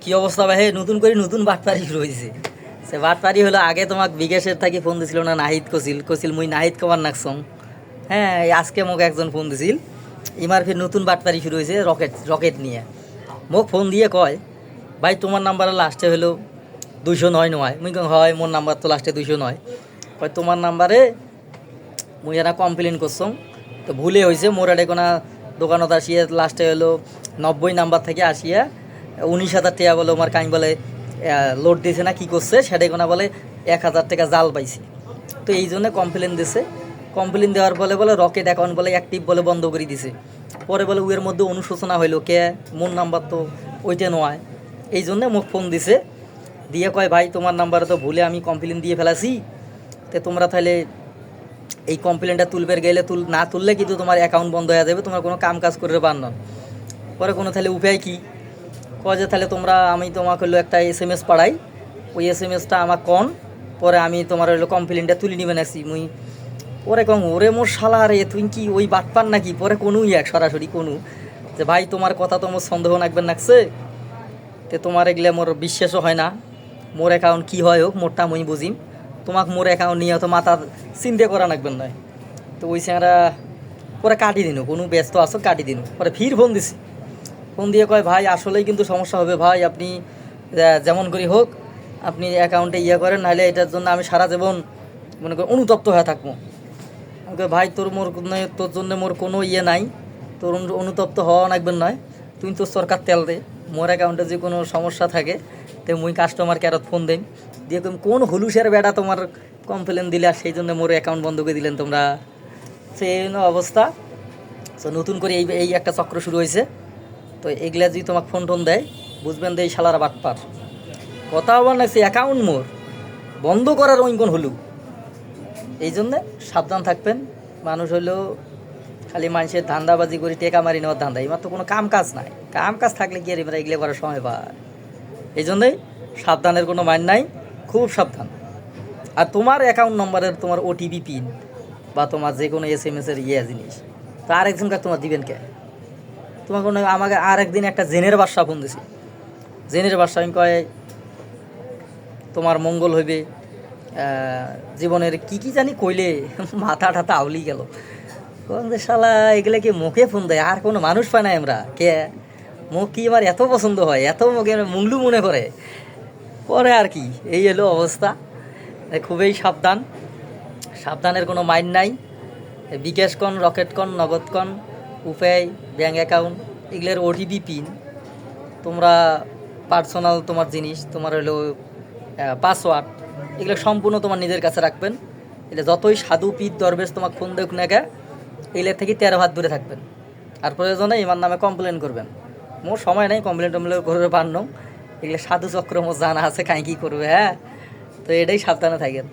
কি অবস্থা ভাই? নতুন করে নতুন বাটপারি শুরু হয়েছে। সে বাটপারি হলো, আগে তোমাক বিকাশের থাকি ফোন দিছিল না, নাহিদ কছিল কছিল মুই নাহিদ কবার নাকছং। হ্যাঁ, এই আজকে মোক একজন ফোন দিছিল। ইমার ফির নতুন বাটপারি শুরু হয়েছে রকেট রকেট নিয়ে। মোক ফোন দিয়ে কয়, ভাই তোমার নাম্বারের লাস্টে হলো 209 নয়। মুই কই হয়, মোর নাম্বার তো লাস্টে 209। কয় তোমার নাম্বারে মুই এরা কমপ্লেন করছং, তো ভুলে হয়েছে। মোর এটা কোনো দোকানত আসিয়া লাস্টে হলো 90 নাম্বার থেকে আসিয়া 19,000 টাকা বলে আমার কাইন বলে লোড দিয়েছে না কি করছে, সেটাই কোনা বলে 1,000 টাকা জাল পাইছি। তো এই জন্য কমপ্লেন দিছে। কমপ্লেন দেওয়ার ফলে বলে রকেট অ্যাকাউন্ট বলে অ্যাক্টিভ বলে বন্ধ করে দিছে। পরে বলে উয়ের মধ্যে অনুশোচনা হইলো, কে মোর নাম্বার তো ওইটা নয়। এই জন্যে মোক ফোন দিছে, দিয়ে কয় ভাই তোমার নাম্বারে তো ভুলে আমি কমপ্লেন দিয়ে ফেলাছি, তো তোমরা তাহলে এই কমপ্লেনটা তুলবে গেলে না তুললে কিন্তু তোমার অ্যাকাউন্ট বন্ধ হয়ে যাবে, তোমার কোনো কাম কাজ করে পার না। পরে কোনো তাহলে উপায় কি? কয় যে তাহলে তোমরা, আমি তোমাকে হলো একটা SMS পাঠাই, ওই SMSটা আমার কন, পরে আমি তোমার হলো কমপ্লেনটা তুলে নিবে নাকি মুই। পরে কম ওরে মোর শালা রে, তুই কি ওই বাটপার নাকি? পরে কোনোই এক সরাসরি কোনো যে ভাই তোমার কথা তো মোর সন্দেহ রাখবেন নাকছে, তে তোমার এগুলো মোর বিশ্বাসও হয় না। মোর অ্যাকাউন্ট কী হয় হোক, মোরটা মুই বুঝিম, তোমাকে মোর অ্যাকাউন্ট নিয়ে তো মাথা চিন্তা করা রাখবেন নয়। তো ওই স্যাংরা পরে কাটি দিন, কোনো ব্যস্ত আসো কাটি দিন। পরে ফির ফোন দিছি, ফোন দিয়ে কয় ভাই আসলেই কিন্তু সমস্যা হবে ভাই, আপনি যেমন করি হোক আপনি অ্যাকাউন্টে ইয়ে করেন, নাহলে এটার জন্য আমি সারা জীবন মনে করি অনুতপ্ত হয়ে থাকবো। ওকে ভাই তোর জন্য মোর কোনো ইয়ে নাই, তোর অনুতপ্ত হওয়া লাগবেন নয়, তুই তোর সরকার তেল দে। মোর অ্যাকাউন্টে যে কোনো সমস্যা থাকে তো মুই কাস্টমার কেয়ারত ফোন দেন, দিয়ে তুমি কোন হলুসের বেড়া তোমার কমপ্লেন দিলে আর সেই জন্য মোর অ্যাকাউন্ট বন্ধ করে দিলেন তোমরা। সেই অবস্থা। তো নতুন করে এই এই একটা চক্র শুরু হয়েছে। তো এগুলা যদি তোমাকে ফোন টোন দেয়, বুঝবেন যে এই শালারা বাটপার। কথা আবার লাগছে অ্যাকাউন্ট মোর বন্ধ করার ওই কোন হলু। এই জন্যে সাবধান থাকবেন। মানুষ হলেও খালি মানুষের ধান্দাবাজি করে টেকা মারি নেওয়ার ধান্দা, এবার তো কোনো কাম কাজ নাই। কাম কাজ থাকলে কি আর এবার এগুলো করার সময় পায়? এই জন্যই সাবধানের কোনো মান নাই, খুব সাবধান। আর তোমার অ্যাকাউন্ট নম্বরের তোমার OTP পিন বা তোমার যে কোনো SMS-এর জিনিস তো আরেকজনকে তোমার দিবেন কে? তোমার কোনো আমাকে আর একদিন একটা জেনের বাসা ফোন দিছি। জেনের বাসা আমি কয় তোমার মঙ্গল হইবে, জীবনের কি কি জানি কইলে মাথা ঠাতা আউলি গেল। কোন যে শালা এগুলো কি মুখে ফোন দেয়, আর কোনো মানুষ পায় না আমরা কে? মুখ কি আমার এত পছন্দ হয়, এত মুখে মুংলু মনে করে। পরে আর কি এই এলো অবস্থা। খুবই সাবধান, সাবধানের কোনো মাইন্ড নাই। বিকাশ কন, রকেট কন, নগদ কন, উপায়, ব্যাঙ্ক অ্যাকাউন্ট, এগুলোর OTP পিন, তোমরা পার্সোনাল তোমার জিনিস, তোমার হলো পাসওয়ার্ড, এগুলো সম্পূর্ণ তোমার নিজের কাছে রাখবেন। এটা যতই সাধু পিত দরবেশ তোমাকে ফোন দেখ না কে, এগুলোর থেকে 13 হাত দূরে থাকবেন। আর প্রয়োজনে ইমার নামে কমপ্লেন করবেন। মোর সময় নেই কমপ্লেন টমপ্লেন করবে পারনো, এগুলো সাধু চক্র মোর জানা আছে, কাই কী করবে। হ্যাঁ, তো এটাই সাবধানে থাকেন।